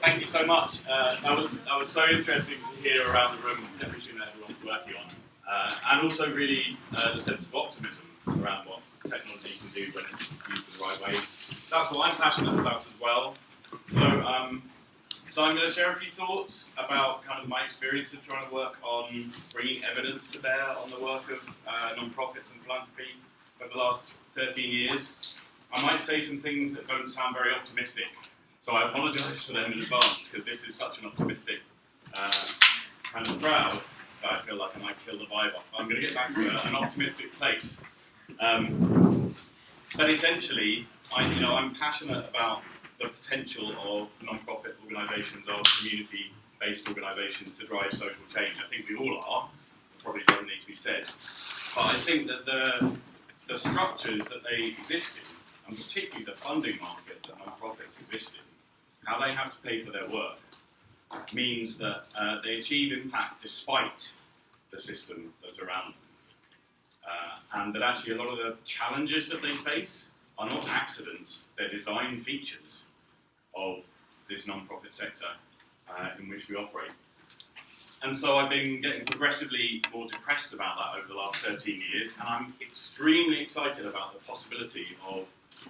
Thank you so much. That was so interesting to hear around the room everything that everyone's working on, and also really the sense of optimism around what technology can do when it's used in the right way. That's what I'm passionate about as well. So I'm going to share a few thoughts about kind of my experience of trying to work on bringing evidence to bear on the work of non-profits and philanthropy over the last 13 years. I might say some things that don't sound very optimistic, so I apologise for them in advance, because this is such an optimistic kind of crowd that I feel like I might kill the vibe off. I'm going to get back to an optimistic place. But essentially, I'm passionate about the potential of non-profit organisations, of community-based organisations to drive social change. I think we all are. It probably doesn't need to be said. But I think that the structures that they exist in, and particularly the funding market that non-profits exist in, how they have to pay for their work, means that they achieve impact despite the system that's around them. And that actually a lot of the challenges that they face are not accidents, they're design features of this non-profit sector in which we operate. And so I've been getting progressively more depressed about that over the last 13 years, and I'm extremely excited about the possibility of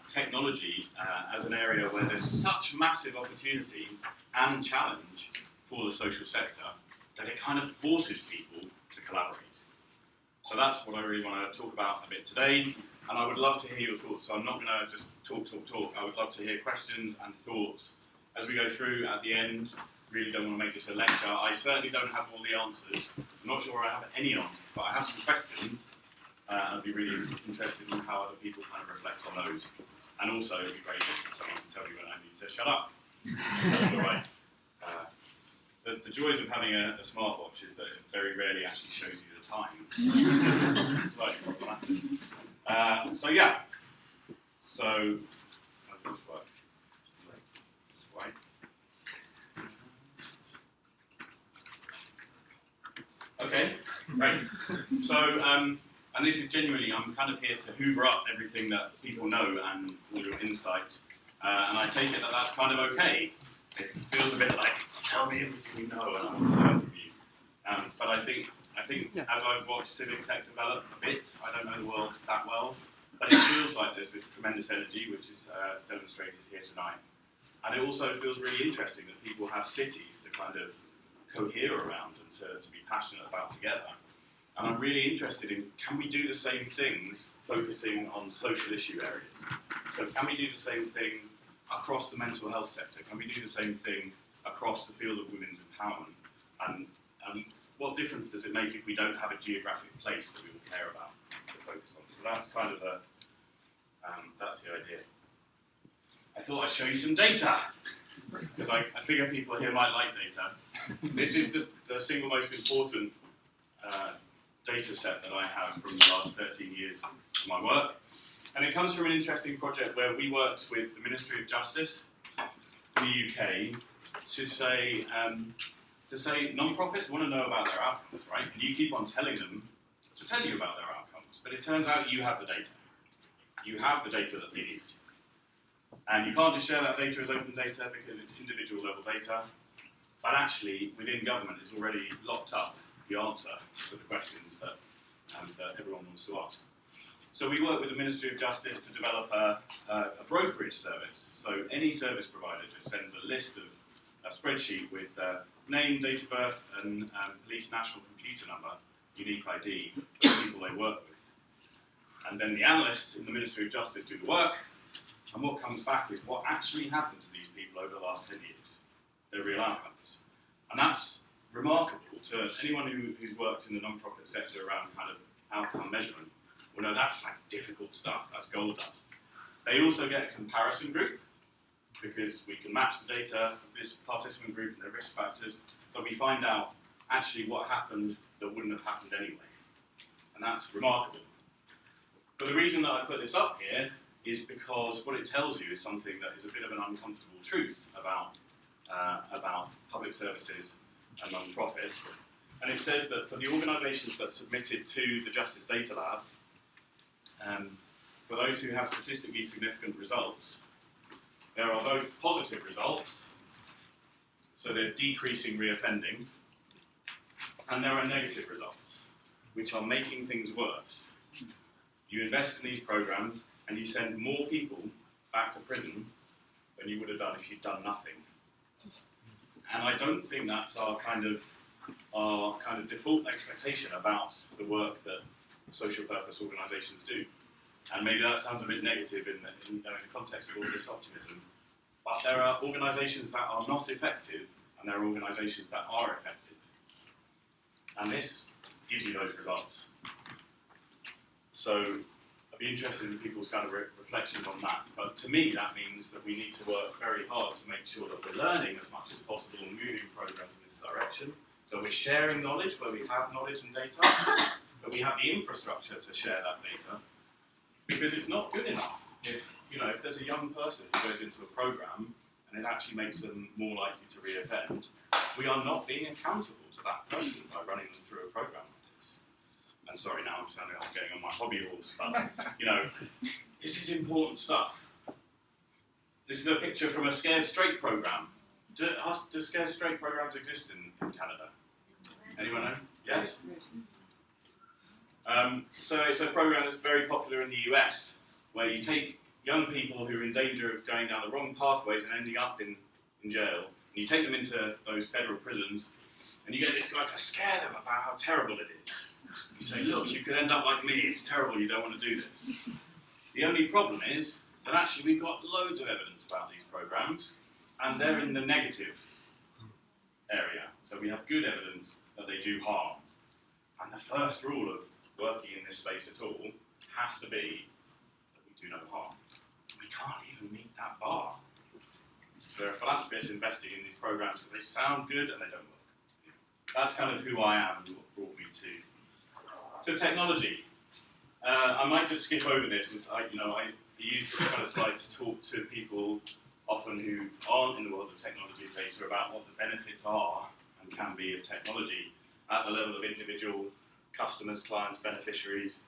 technology as an area where there's such massive opportunity and challenge for the social sector that it kind of forces people to collaborate. So that's what I really want to talk about a bit today, and I would love to hear your thoughts. So I'm not going to just talk. I would love to hear questions and thoughts as we go through at the end. Really don't want to make this a lecture. I certainly don't have all the answers. I'm not sure I have any answers, but I have some questions. I'd be really interested in how other people kind of reflect on those. And also, it'd be great if someone can tell me when I need to shut up. That's all right. The joys of having a smartwatch is that it very rarely actually shows you the time. It's like problematic. So yeah. So how does this work? Just wait. Okay, great. So and this is genuinely, I'm kind of here to hoover up everything that people know and all your insight. And I take it that that's kind of okay. It feels a bit like, tell me everything you know and I want to learn from you. But I think as I've watched civic tech develop a bit, I don't know the world that well, but it feels like there's this tremendous energy which is demonstrated here tonight. And it also feels really interesting that people have cities to kind of cohere around and to be passionate about together. And I'm really interested in, can we do the same things focusing on social issue areas? So can we do the same thing across the mental health sector? Can we do the same thing across the field of women's empowerment? And what difference does it make if we don't have a geographic place that we all care about to focus on? So that's kind of that's the idea. I thought I'd show you some data, because I figure people here might like data. This is the single most important data set that I have from the last 13 years of my work. And it comes from an interesting project where we worked with the Ministry of Justice in the UK to say non-profits want to know about their outcomes, right? And you keep on telling them to tell you about their outcomes, but it turns out you have the data. You have the data that they need. And you can't just share that data as open data because it's individual level data, but actually within government it's already locked up the answer to the questions that everyone wants to ask. So we work with the Ministry of Justice to develop a brokerage service. So any service provider just sends a list of a spreadsheet with name, date of birth, and police national computer number, unique ID, for the people they work with. And then the analysts in the Ministry of Justice do the work, and what comes back is what actually happened to these people over the last 10 years, their real outcomes. And that's remarkable to anyone who's worked in the non-profit sector around kind of outcome measurement. Well, no, that's like difficult stuff, that's gold dust. They also get a comparison group, because we can match the data of this participant group and their risk factors, so we find out actually what happened that wouldn't have happened anyway. And that's remarkable. But the reason that I put this up here is because what it tells you is something that is a bit of an uncomfortable truth about public services and non-profits. And it says that for the organisations that submitted to the Justice Data Lab, for those who have statistically significant results, there are both positive results so they're decreasing reoffending, and there are negative results, which are making things worse. You invest in these programs, and you send more people back to prison than you would have done if you'd done nothing. And I don't think that's our kind of default expectation about the work that social purpose organisations do. And maybe that sounds a bit negative in the context of all this optimism, but there are organisations that are not effective, and there are organisations that are effective. And this gives you those results. So I'd be interested in people's kind of reflections on that. But to me, that means that we need to work very hard to make sure that we're learning as much as possible and moving programs in this direction, that we're sharing knowledge where we have knowledge and data, that we have the infrastructure to share that data, because it's not good enough if there's a young person who goes into a program and it actually makes them more likely to reoffend, we are not being accountable to that person by running them through a program like this. And sorry, now I'm sounding like I'm getting on my hobby horse, but this is important stuff. This is a picture from a Scared Straight program. Do Scared Straight programs exist in Canada? Anyone know? Yes? So it's a program that's very popular in the US, where you take young people who are in danger of going down the wrong pathways and ending up in jail, and you take them into those federal prisons, and you get this guy to scare them about how terrible it is. You say, look, you could end up like me, it's terrible, you don't want to do this. The only problem is that actually we've got loads of evidence about these programs, and they're in the negative area. So we have good evidence that they do harm. And the first rule of working in this space at all has to be that we do no harm. We can't even meet that bar. So there are philanthropists investing in these programs because they sound good and they don't work. That's kind of who I am and what brought me to technology. I might just skip over this, as I use this kind of slide to talk to people often who aren't in the world of technology data about what the benefits are and can be of technology at the level of individual customers, clients, beneficiaries,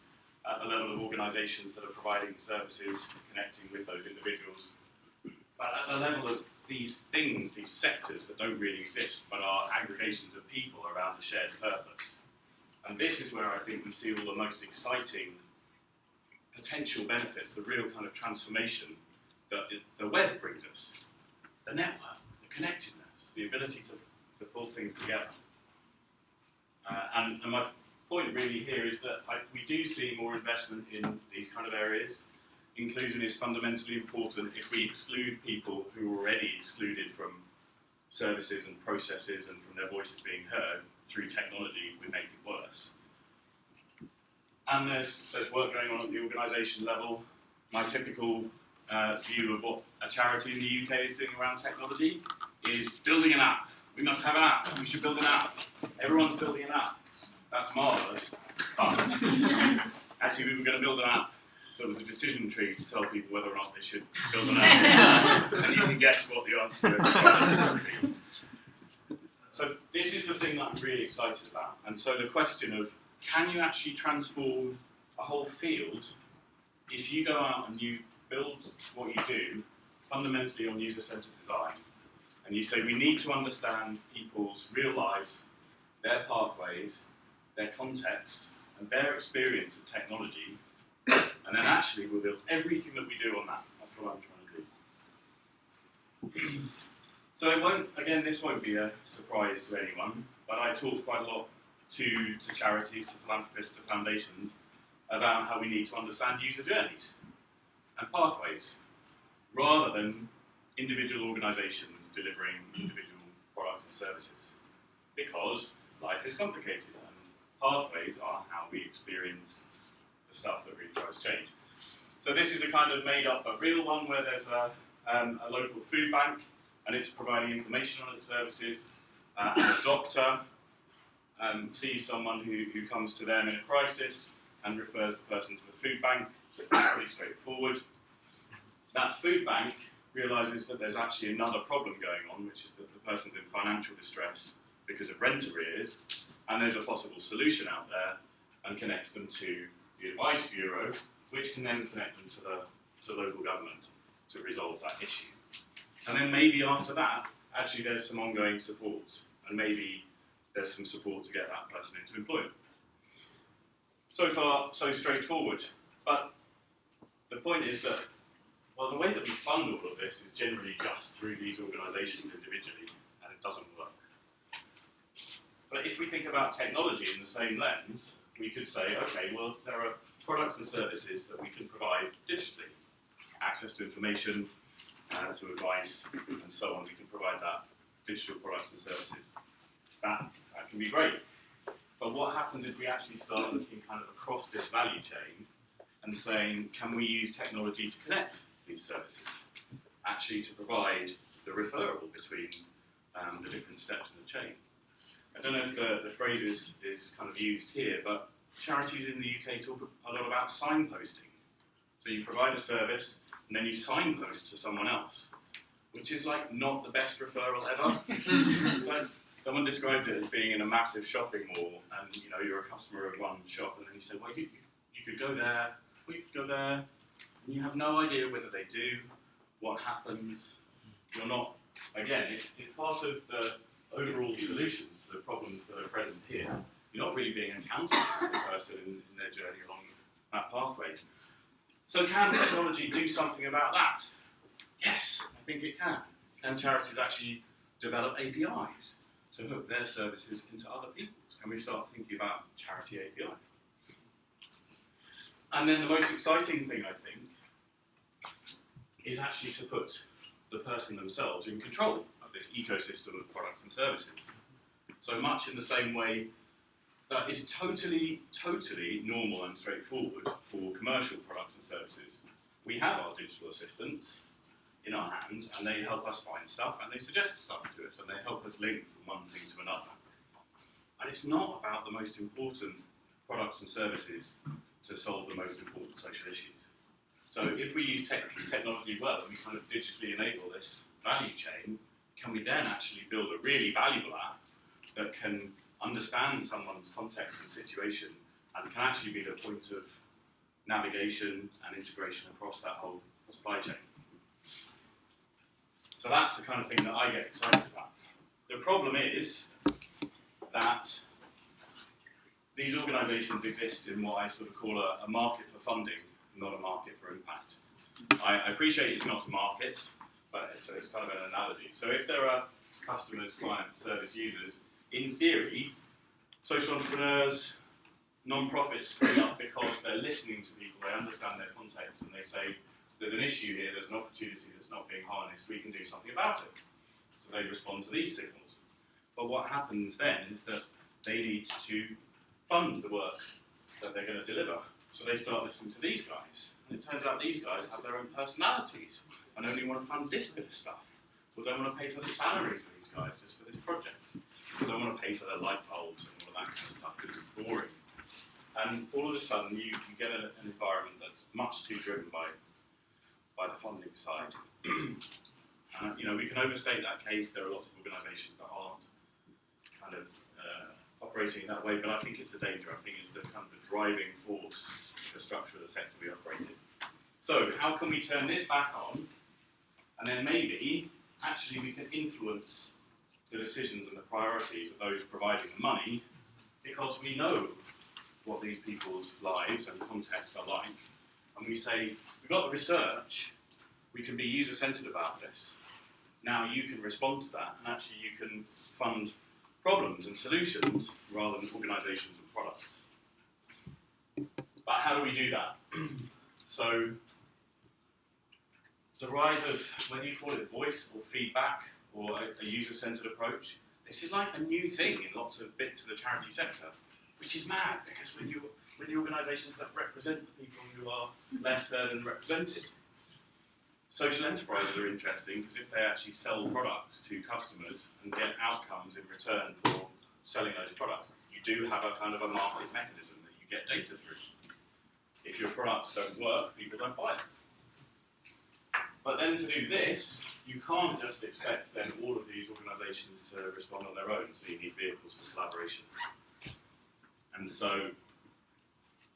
at the level of organisations that are providing services, connecting with those individuals. But at the level of these things, these sectors that don't really exist, but are aggregations of people around a shared purpose. And this is where I think we see all the most exciting potential benefits, the real kind of transformation that the web brings us. The network, the connectedness, the ability to pull things together. And my point really here is that we do see more investment in these kind of areas. Inclusion is fundamentally important. If we exclude people who are already excluded from services and processes and from their voices being heard through technology, we make it worse. And there's work going on at the organisation level. My typical view of what a charity in the UK is doing around technology is building an app. We must have an app. We should build an app. Everyone's building an app. That's marvellous. But actually, we were going to build an app. There was a decision tree to tell people whether or not they should build an app. And you can guess what the answer to it is. So this is the thing that I'm really excited about. And so the question of, can you actually transform a whole field if you go out and you build what you do fundamentally on user-centered design, and you say we need to understand people's real lives, their pathways, their contexts, and their experience of technology, and then actually we'll build everything that we do on that. That's what I'm trying to do. So it won't, again, this won't be a surprise to anyone, but I talk quite a lot to charities, to philanthropists, to foundations, about how we need to understand user journeys and pathways, rather than individual organisations delivering individual products and services. Because life is complicated, and pathways are how we experience the stuff that really drives change. So this is a kind of made up, a real one, where there's a local food bank, and it's providing information on its services. And a doctor sees someone who comes to them in a crisis and refers the person to the food bank. It's pretty straightforward. That food bank realises that there's actually another problem going on, which is that the person's in financial distress because of rent arrears, and there's a possible solution out there, and connects them to the Advice Bureau, which can then connect them to local government to resolve that issue. And then maybe after that, actually there's some ongoing support, and maybe there's some support to get that person into employment. So far, so straightforward. But the point is that, well, the way that we fund all of this is generally just through these organisations individually, and it doesn't work. But if we think about technology in the same lens, we could say, okay, well, there are products and services that we can provide digitally. Access to information, to advice, and so on. We can provide that, digital products and services. That can be great. But what happens if we actually start looking kind of across this value chain and saying, can we use technology to connect these services? Actually to provide the referral between the different steps in the chain. I don't know if the phrase is kind of used here, but charities in the UK talk a lot about signposting. So you provide a service and then you signpost to someone else, which is like not the best referral ever. So someone described it as being in a massive shopping mall, and you know you're a customer of one shop, and then you say, well, you could go there, we could go there, and you have no idea whether they do, what happens. You're not, again, it's part of the overall solutions to the problems that are present here. You're not really being accountable to the person in their journey along that pathway. So can technology do something about that? Yes, I think it can. Can charities actually develop APIs to hook their services into other people's? Can we start thinking about charity API? And then the most exciting thing, I think, is actually to put the person themselves in control of this ecosystem of products and services. So much in the same way that is totally normal and straightforward for commercial products and services. We have our digital assistants in our hands, and they help us find stuff, and they suggest stuff to us, and they help us link from one thing to another. And it's not about the most important products and services to solve the most important social issues. So if we use technology well, and we kind of digitally enable this value chain, can we then actually build a really valuable app that can understand someone's context and situation, and can actually be the point of navigation and integration across that whole supply chain. So that's the kind of thing that I get excited about. The problem is that these organisations exist in what I sort of call a market for funding, not a market for impact. I appreciate it's not a market, but it's kind of an analogy. So if there are customers, clients, service users, in theory, social entrepreneurs, non-profits spring up because they're listening to people, they understand their context, and they say, there's an issue here, there's an opportunity that's not being harnessed, we can do something about it. So they respond to these signals. But what happens then is that they need to fund the work that they're going to deliver. So they start listening to these guys. And it turns out these guys have their own personalities and only want to fund this bit of stuff. Or don't want to pay for the salaries of these guys just for this project. Or don't want to pay for their light bulbs and all of that kind of stuff because it's boring. And all of a sudden you get an environment that's much too driven by the funding side. You know, we can overstate that case. There are lots of organisations that aren't kind of operating in that way, but I think it's the danger. I think it's the kind of the driving force, the structure of the sector we operate in. So how can we turn this back on, and then maybe actually we can influence the decisions and the priorities of those providing the money, because we know what these people's lives and contexts are like, and we say, we've got the research, we can be user-centred about this. Now you can respond to that, and actually you can fund problems and solutions rather than organisations and products. But how do we do that? So the rise of, whether you call it voice or feedback or a user-centred approach, this is like a new thing in lots of bits of the charity sector, which is mad, because with the organisations that represent the people who are less heard and represented. Social enterprises are interesting because if they actually sell products to customers and get outcomes in return for selling those products, you do have a kind of a market mechanism that you get data through. If your products don't work, people don't buy them. But then to do this, you can't just expect then all of these organisations to respond on their own, so you need vehicles for collaboration. And so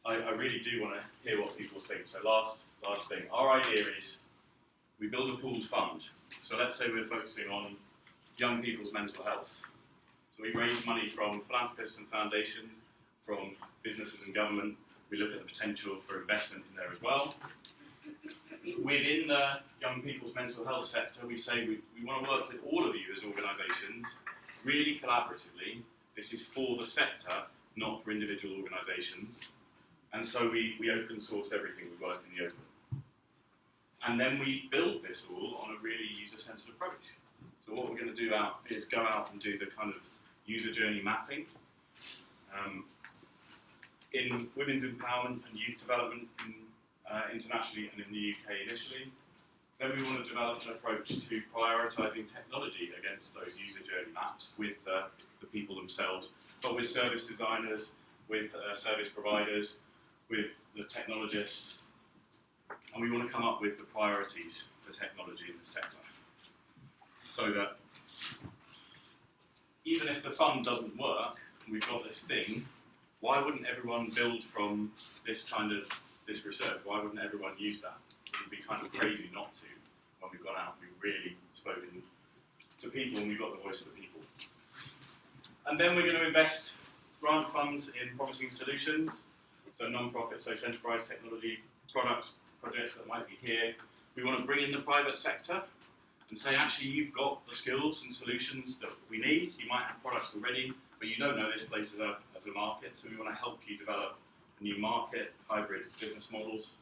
I really do want to hear what people think. So last thing, our idea is we build a pooled fund. So let's say we're focusing on young people's mental health. So we raise money from philanthropists and foundations, from businesses and government. We look at the potential for investment in there as well. Within the young people's mental health sector, we say we want to work with all of you as organisations, really collaboratively. This is for the sector, not for individual organisations. And so we open source everything, we work in the open. And then we build this all on a really user-centred approach. So what we're going to do is go out and do the kind of user journey mapping. In women's empowerment and youth development internationally and in the UK initially. Then we want to develop an approach to prioritising technology against those user journey maps with the people themselves, but with service designers, with service providers, with the technologists, and we want to come up with the priorities for technology in the sector. So that even if the fund doesn't work, and we've got this thing, why wouldn't everyone build from this kind of research? Why wouldn't everyone use that? It would be kind of crazy not to. When we've gone out, we've really spoken to people and we've got the voice of the people. And then we're going to invest grant funds in promising solutions, so non-profit social enterprise technology products, projects that might be here. We want to bring in the private sector and say, actually, you've got the skills and solutions that we need. You might have products already, but you don't know this place as a market, so we want to help you develop a new market, hybrid business models,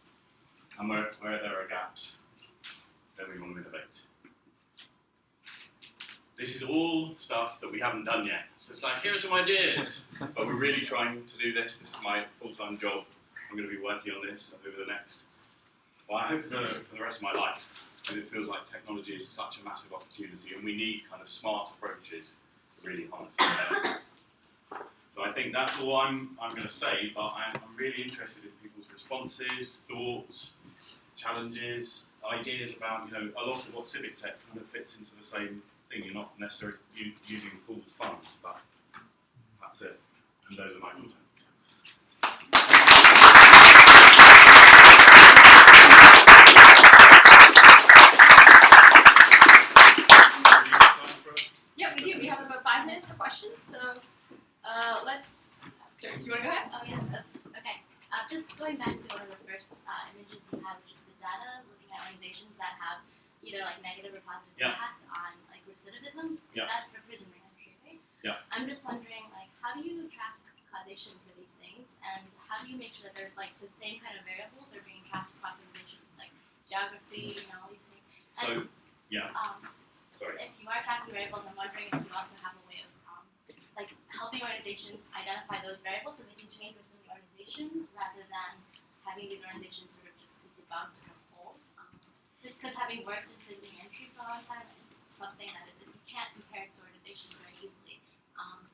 and where there are gaps, then we want to innovate. This is all stuff that we haven't done yet. So it's like, here are some ideas, but we're really trying to do this. This is my full-time job. I'm going to be working on this over the next, well, I hope for the rest of my life, because it feels like technology is such a massive opportunity, and we need kind of smart approaches to really harness it. So I think that's all I'm going to say, but I'm really interested in people's responses, thoughts, challenges, ideas about, a lot of what civic tech kind of fits into the same thing. You're not necessarily using pooled funds, but that's it. And those are my comments. Yeah, we do. We have about 5 minutes for questions, so sorry, you want to go ahead? Oh, yeah. Okay. Just going back to one of the first images you had, which is the data, looking at organizations that have either like negative or positive impact on like recidivism. Yeah. That's for prison reentry, right? Yeah. I'm just wondering, like, how do you track causation for these things, and how do you make sure that they're like the same kind of variables are being tracked across organizations, like geography, all these things? So, and, yeah. Sorry. If you are tracking variables, I'm wondering if you also have a way of like helping organizations identify those variables so they can change within the organization rather than having these organizations sort of just be debunked as a whole. Just because having worked in prison reentry for a long time, it's something that you can't compare to organizations very easily,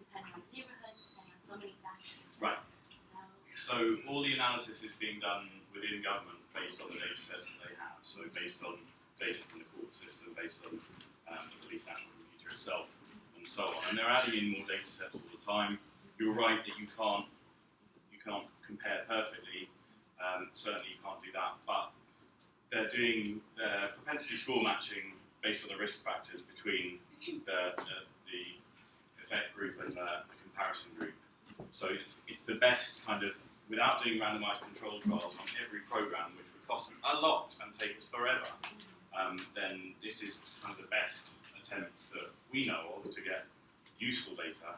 depending on the neighborhoods, depending on so many factors. Right. So all the analysis is being done within government based on the data sets that they have. So based on data from the court system, based on the police national computer itself, and so on. And they're adding in more data sets all the time. You're right that you can't compare perfectly. Certainly you can't do that. But they're doing their propensity score matching based on the risk factors between the effect group and the comparison group. So it's the best kind of, without doing randomized control trials on every program, which would cost a lot and take us forever, then this is kind of the best attempt that we know of to get useful data,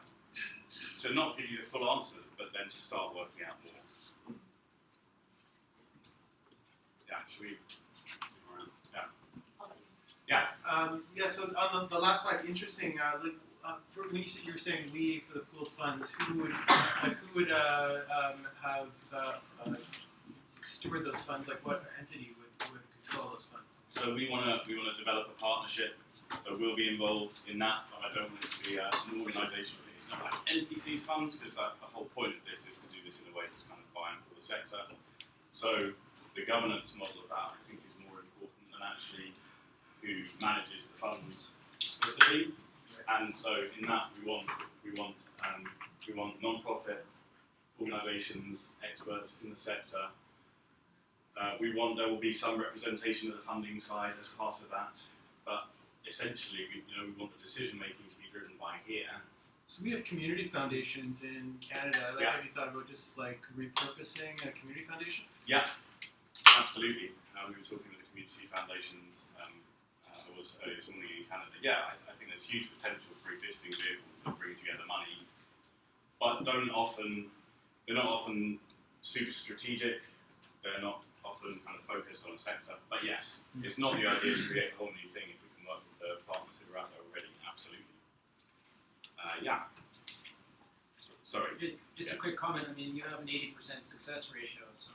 to not give you the full answer, but then to start working out more. Yeah, should we? Yeah. So on the last slide, interesting. For when you were saying we for the pooled funds, who would have steward those funds? Like what entity would control those funds? So we want to develop a partnership. So we'll be involved in that, but I don't want it to be an organisation. It's not like NPC's funds, because the whole point of this is to do this in a way that's kind of buy-in for the sector. So the governance model of that, I think, is more important than actually who manages the funds explicitly. And so in that we want non-profit organisations, experts in the sector. There will be some representation of the funding side as part of that, but essentially, we want the decision making to be driven by here. So we have community foundations in Canada. Like, Yeah. have you thought about just like repurposing a community foundation? Yeah, absolutely. We were talking with the community foundations. It was earlier this morning in Canada. Yeah, I think there's huge potential for existing vehicles that bring together money, but they're not often super strategic. They're not often kind of focused on a sector. But yes, it's not the idea to create a whole new thing if we can work with the partners who are out there already. Absolutely. Yeah. Sorry. Just a quick comment. I mean, you have an 80% success ratio, so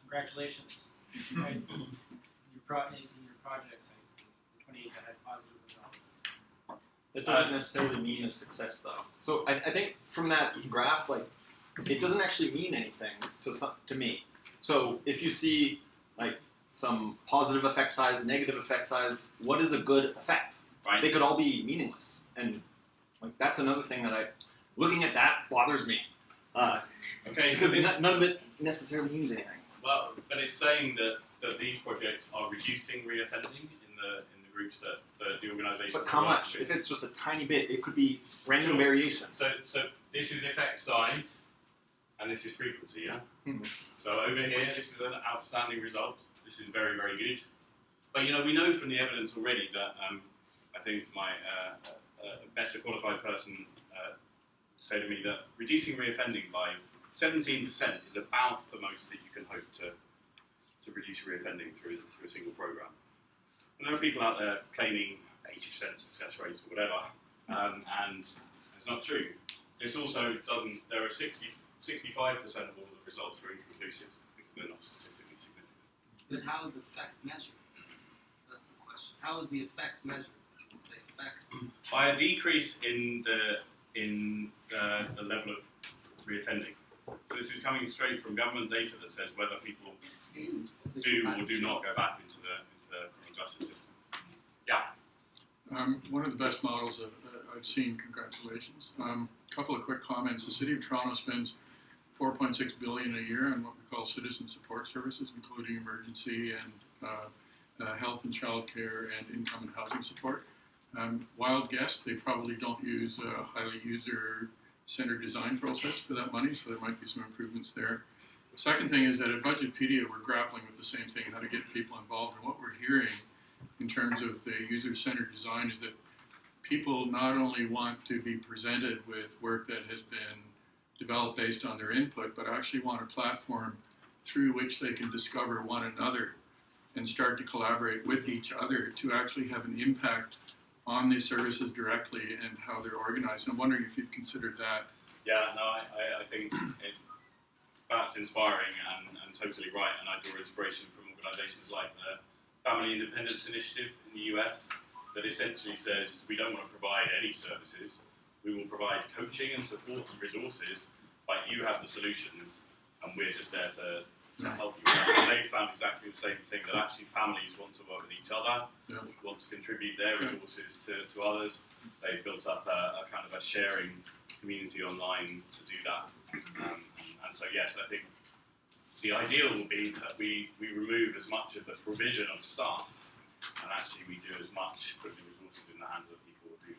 congratulations. Right? in your projects, like 28 that had positive results. That doesn't necessarily mean a success, though. So I think from that graph, like, it doesn't actually mean anything to me. So if you see like some positive effect size, negative effect size, what is a good effect? Right. They could all be meaningless, and like that's another thing that looking at that bothers me. Okay, so Because none of it necessarily means anything. well, but it's saying that these projects are reducing reoffending in the groups that the organisations. But how much? If it's just a tiny bit, it could be random Sure. variation. So this is effect size, and this is frequency, yeah? Mhm. So over here, this is an outstanding result. This is very, very good. But we know from the evidence already that I think my better qualified person said to me that reducing reoffending by 17% is about the most that you can hope to reduce reoffending through a single program. And there are people out there claiming 80% success rates or whatever, and it's not true. This also doesn't. There are 65% of all the results are inconclusive because they're not statistically significant. But how is effect measured? That's the question. How is the effect measured? Say effect. By a decrease in the level of reoffending. So this is coming straight from government data that says whether people do or do not go back into the criminal justice system. Yeah. One of the best models I've seen, congratulations. Couple of quick comments. The City of Toronto spends $4.6 billion a year on what we call citizen support services, including emergency and health and childcare and income and housing support. Wild guess, they probably don't use a highly user-centered design process for that money, so there might be some improvements there. Second thing is that at Budgetpedia, we're grappling with the same thing, how to get people involved. And what we're hearing in terms of the user-centered design is that people not only want to be presented with work that has been developed based on their input, but actually want a platform through which they can discover one another and start to collaborate with each other to actually have an impact on these services directly and how they're organized. I'm wondering if you've considered that. Yeah, no, I think that's inspiring and totally right, and I draw inspiration from organisations like the Family Independence Initiative in the US that essentially says we don't want to provide any services, we will provide coaching and support and resources, but you have the solutions and we're just there to help you. And they've found exactly the same thing, that actually families want to work with each other, want to contribute their resources to others. They've built up a kind of a sharing community online to do that. And so yes, I think the ideal will be that we remove as much of the provision of stuff and actually we do as much, put the resources in the hands of people who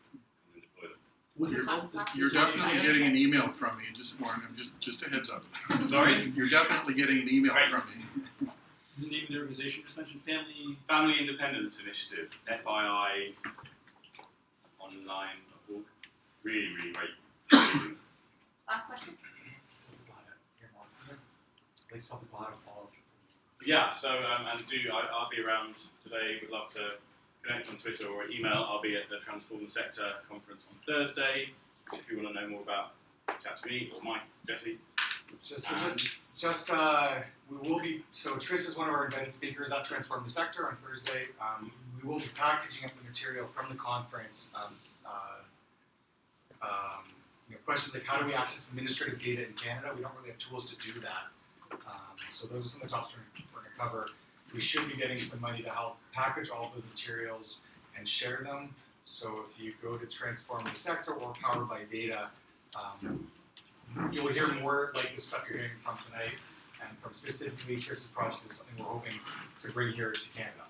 can deploy them. You're definitely getting an email from me, just warn them, just a heads up. Sorry? You're definitely getting an email Right. from me. The name of the organization just mentioned Family Independence Initiative, FII online.org. Really, really great. Amazing. Last question. Yeah, so I'll be around today. We'd love to connect on Twitter or email. I'll be at the Transform the Sector conference on Thursday. If you want to know more about, chat to me or Mike, Jesse. We will be, so Tris is one of our invited speakers at Transform the Sector on Thursday. We will be packaging up the material from the conference. Questions like how do we access administrative data in Canada? We don't really have tools to do that. So those are some of the topics we're going to cover. We should be getting some money to help package all those materials and share them. So if you go to Transform the Sector or Powered by Data, you'll hear more like the stuff you're hearing from tonight, and from specifically Tris's project is something we're hoping to bring here to Canada.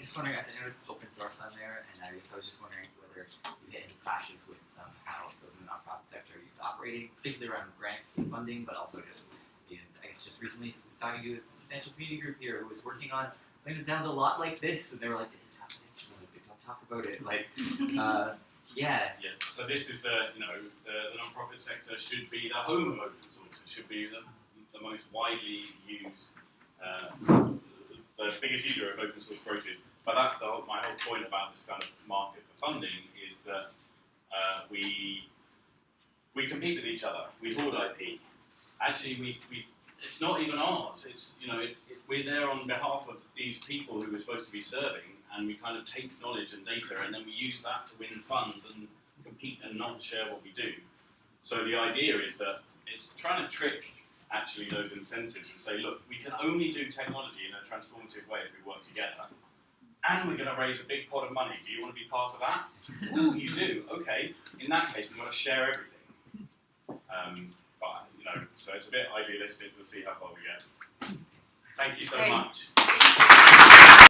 just wondering, as I noticed open source on there, and I guess I was just wondering whether you had any clashes with how those in the nonprofit sector are used to operating, particularly around grants and funding, but also just, I guess just recently I was talking to a substantial community group here who was working on something that sounded a lot like this, and they were like, this is confidential, like, don't talk about it, like, yeah. Yeah. So this is the non-profit sector should be the home of open source. It should be the most widely used, the biggest user of open source approaches. But that's my whole point about this kind of market for funding is that we compete with each other. We hoard IP. Actually, it's not even ours. We're there on behalf of these people who we're supposed to be serving, and we kind of take knowledge and data, and then we use that to win funds and compete and not share what we do. So the idea is that it's trying to trick actually those incentives and say, look, we can only do technology in a transformative way if we work together, and we're going to raise a big pot of money. Do you want to be part of that? Ooh, you do. Okay. In that case, we've got to share everything. So it's a bit idealistic. We'll see how far we get. Thank you so Great. much.